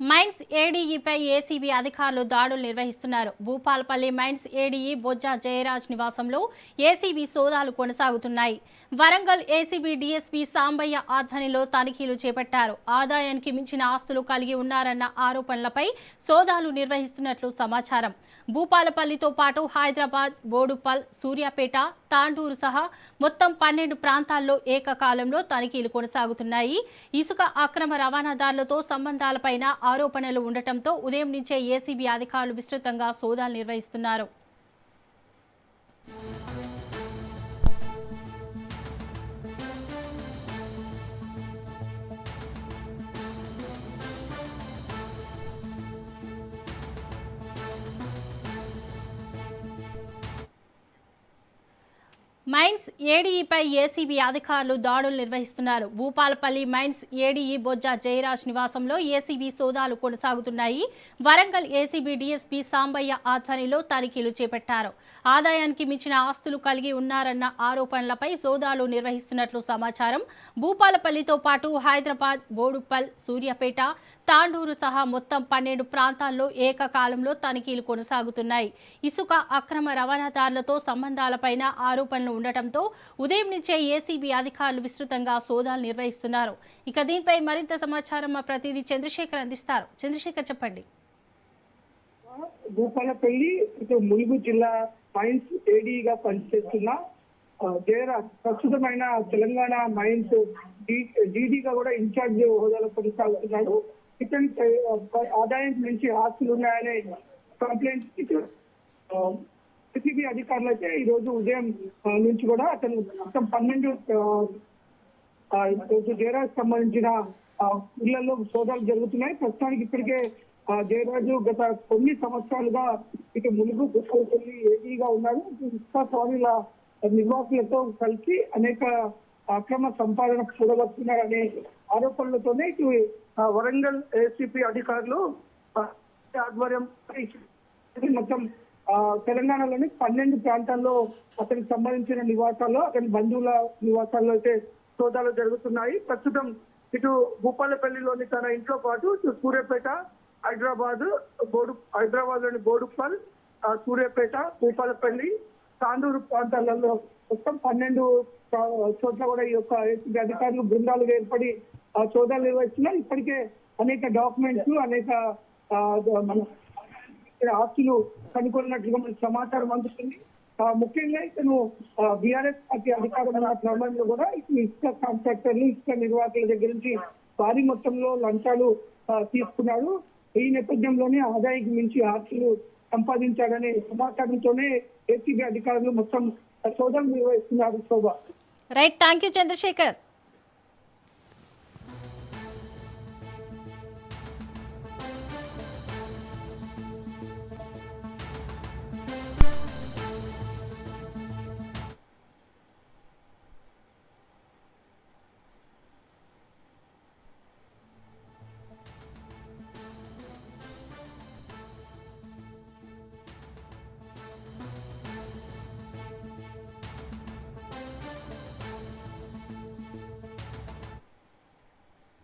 Mines ఏడీఈపై ACB అధికారులు దాడులు నిర్వహిస్తున్నారు. భూపాలపల్లి మైన్స్ ఏడీఈ బొజ్జా జయరాజ్ నివాసంలో ఏసీబీ సోదాలు కొనసాగుతున్నాయి. వరంగల్ ఏసీబీ డీఎస్పీ సాంబయ్య ఆధ్వర్యంలో తనిఖీలు చేపట్టారు. ఆదాయానికి మించిన ఆస్తులు కలిగి ఉన్నారన్న ఆరోపణలపై సోదాలు నిర్వహిస్తున్నట్లు సమాచారం. భూపాలపల్లితో పాటు హైదరాబాద్, బోడుప్పల్, సూర్యాపేట, తాండూరు సహా మొత్తం 12 ప్రాంతాల్లో ఏకకాలంలో తనిఖీలు కొనసాగుతున్నాయి. ఇసుక అక్రమ రవాణాదారులతో సంబంధాలపైన ఆరోపణలు ఉండటంతో ఉదయం నుంచే ఏసీబీ అధికారులు విస్తృతంగా సోదాలు నిర్వహిస్తున్నారు. మైన్స్ ఏడీఈపై ఏసీబీ అధికారులు దాడులు నిర్వహిస్తున్నారు. భూపాలపల్లి మైన్స్ ఏడీఈ బొజ్జా జయరాజ్ నివాసంలో ఏసీబీ సోదాలు కొనసాగుతున్నాయి. వరంగల్ ఏసీబీ డీఎస్పీ సాంబయ్య ఆధ్వర్యంలో తనిఖీలు చేపట్టారు. ఆదాయానికి మించిన ఆస్తులు కలిగి ఉన్నారన్న ఆరోపణలపై సోదాలు నిర్వహిస్తున్నట్లు సమాచారం. భూపాలపల్లితో పాటు హైదరాబాద్, బోడుప్పల్, సూర్యాపేట, తాండూరు సహా మొత్తం 12 ప్రాంతాల్లో ఏకకాలంలో తనిఖీలు కొనసాగుతున్నాయి. ఇసుక అక్రమ రవాణాదారులతో సంబంధాలపైన ఆరోపణలు ఉండటంతో ఉదయం నుంచే ఏసీబీ అధికారులు విస్తృతంగా సోదాలు నిర్వహిస్తున్నారు. ఇక దీనిపై మరింత సమాచారం మా ప్రతినిధి చంద్రశేఖర్ అందిస్తారు. చంద్రశేఖర్, చెప్పండి. భూపాలపల్లి ములుగు జిల్లా మైన్స్ ఏడీగా పనిచేస్తున్న జయరాజ్ ప్రస్తుతమైన తెలంగాణ మైన్స్ డీడీగా కూడా ఇన్ఛార్జ్ హోదాలో కొనసాగుతున్నాడు. ఇతని ఆదాయం నుంచి ఆస్తులు ఉన్నాయనే కంప్లైంట్ ఏసీబీ అధికారులు అయితే ఈ రోజు ఉదయం నుంచి కూడా అతను మొత్తం 12 జయరాజ్ సంబంధించిన ఇళ్లలో సోదాలు జరుగుతున్నాయి. ప్రస్తుతానికి ఇప్పటికే జయరాజు గత కొన్ని సంవత్సరాలుగా ఇటు ములుగు భూపాలపల్లి ఏడీగా ఉన్నారు. ఇసుక స్వామిల నిర్వాసులతో కలిసి అనేక అక్రమ సంపాదన కూడగొడుతున్నారనే ఆరోపణలతోనే ఇటు వరంగల్ ఏసీపీ అధికారులు ఆధ్వర్యం మొత్తం తెలంగాణలోని 12 ప్రాంతాల్లో అతనికి సంబంధించిన నివాసాల్లో, అతని బంధువుల నివాసాల్లో అయితే సోదాలు జరుగుతున్నాయి. ప్రస్తుతం ఇటు భూపాలపల్లిలోని తన ఇంట్లో పాటు సూర్యాపేట, హైదరాబాద్ లోని బోడుప్పల్, సూర్యాపేట, భూపాలపల్లి, తాండూరు ప్రాంతాలలో మొత్తం 12 చోట్ల కూడా ఈ యొక్క ఏసీబీ అధికారులు బృందాలుగా ఏర్పడి సోదాలు నిర్వహిస్తున్నారు. ఇప్పటికే అనేక డాక్యుమెంట్స్, అనేక మన ఆస్తులు కనుగొన్నట్లుగా మనకు సమాచారం అందుతుంది. ముఖ్యంగా ఇతను బీఆర్ఎస్ పార్టీ అధికారం ఉన్న క్రమంలో కూడా ఇసుక కాంట్రాక్టర్లు, ఇసుక నిర్వాహకుల దగ్గర నుంచి భారీ మొత్తంలో లంచాలు తీసుకున్నాడు. ఈ నేపథ్యంలోనే ఆదాయానికి మించి ఆస్తులు సంపాదించాడనే సమాచారంతోనే ఏసీబీ అధికారులు మొత్తం సోదాలు నిర్వహిస్తున్నారు. శోభ, రైట్, థ్యాంక్ యూ చంద్రశేఖర్.